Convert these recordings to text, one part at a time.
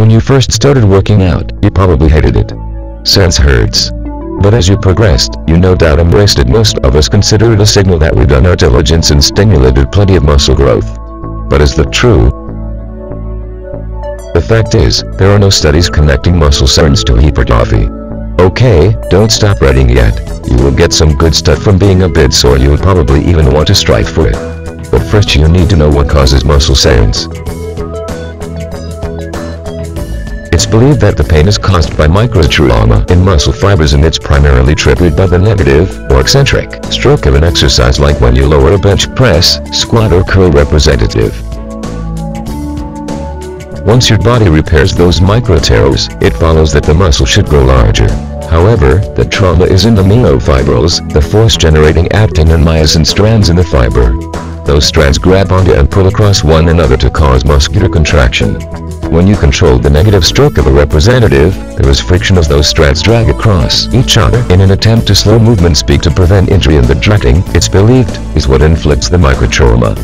When you first started working out, you probably hated it. Sense hurts. But as you progressed, you no doubt embraced it. Most of us consider it a signal that we've done our diligence and stimulated plenty of muscle growth. But is that true? The fact is, there are no studies connecting muscle soreness to hypertrophy. Okay, don't stop reading yet. You will get some good stuff from being a bit sore. You'll probably even want to strive for it. But first you need to know what causes muscle soreness. It's believed that the pain is caused by microtrauma in muscle fibers, and it's primarily triggered by the negative, or eccentric, stroke of an exercise, like when you lower a bench press, squat or curl representative. Once your body repairs those micro tears, it follows that the muscle should grow larger. However, the trauma is in the myofibrils, the force-generating actin and myosin strands in the fiber. Those strands grab onto and pull across one another to cause muscular contraction. When you control the negative stroke of a representative, there is friction as those strands drag across each other in an attempt to slow movement speed to prevent injury, and the dragging, it's believed, is what inflicts the microtrauma.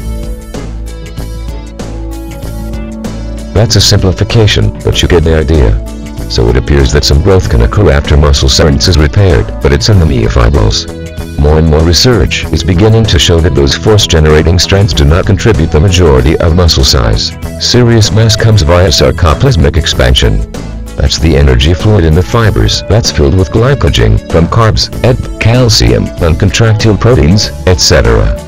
That's a simplification, but you get the idea. So it appears that some growth can occur after muscle soreness is repaired, but it's in the myofibrils. More and more research is beginning to show that those force-generating strands do not contribute the majority of muscle size. Serious mass comes via sarcoplasmic expansion. That's the energy fluid in the fibers that's filled with glycogen from carbs, calcium, non-contractile proteins, etc.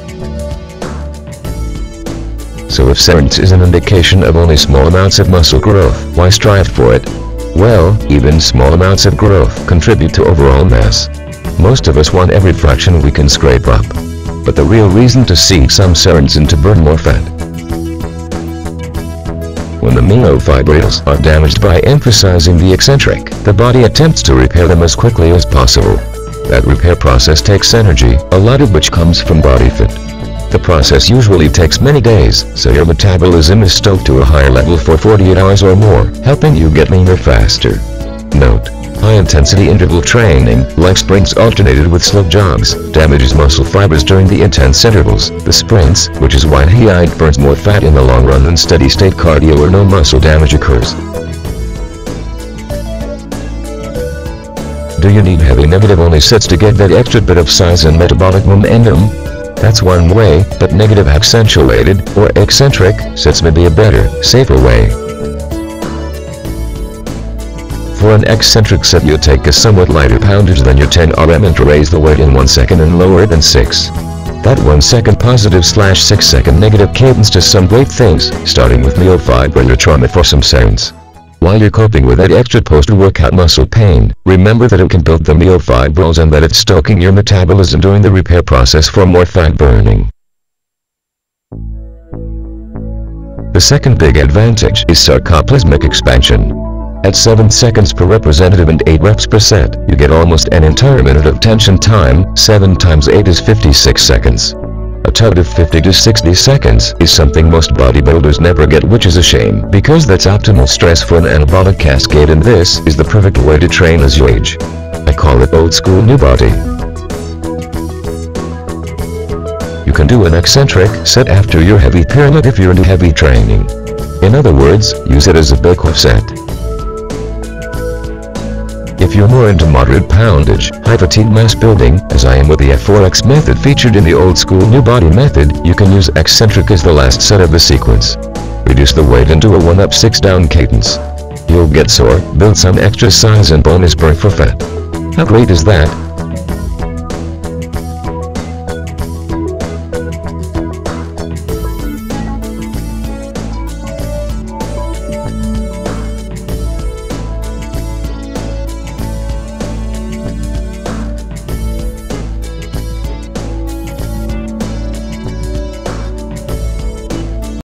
So if soreness is an indication of only small amounts of muscle growth, why strive for it? Well, even small amounts of growth contribute to overall mass. Most of us want every fraction we can scrape up. But the real reason to seek some soreness is to burn more fat. When the myofibrils are damaged by emphasizing the eccentric, the body attempts to repair them as quickly as possible. That repair process takes energy, a lot of which comes from body fat. The process usually takes many days, so your metabolism is stoked to a higher level for 48 hours or more, helping you get leaner faster. Note: high-intensity interval training, like sprints alternated with slow jogs, damages muscle fibers during the intense intervals, the sprints, which is why HIIT burns more fat in the long run than steady-state cardio, or no muscle damage occurs. Do you need heavy negative-only sets to get that extra bit of size and metabolic momentum? That's one way, but negative accentuated, or eccentric, sets may be a better, safer way. For an eccentric set, you take a somewhat lighter poundage than your 10 RM and raise the weight in 1 second and lower it in 6. That 1 second positive/6 second negative cadence does some great things, starting with myofibrillar trauma for some soreness. While you're coping with that extra post-workout muscle pain, remember that it can build the myofibrils and that it's stoking your metabolism during the repair process for more fat burning. The second big advantage is sarcoplasmic expansion. At 7 seconds per representative and 8 reps per set, you get almost an entire minute of tension time. 7 times 8 is 56 seconds. A total of 50 to 60 seconds is something most bodybuilders never get, which is a shame, because that's optimal stress for an anabolic cascade, and this is the perfect way to train as you age. I call it old school new body. You can do an eccentric set after your heavy pyramid if you're into heavy training. In other words, use it as a bake-off set. If you're more into moderate poundage, high-fatigue mass building, as I am with the F4X method featured in the old school new body method, you can use eccentric as the last set of the sequence. Reduce the weight and do a 1-up 6-down cadence. You'll get sore, build some extra size, and bonus burn for fat. How great is that?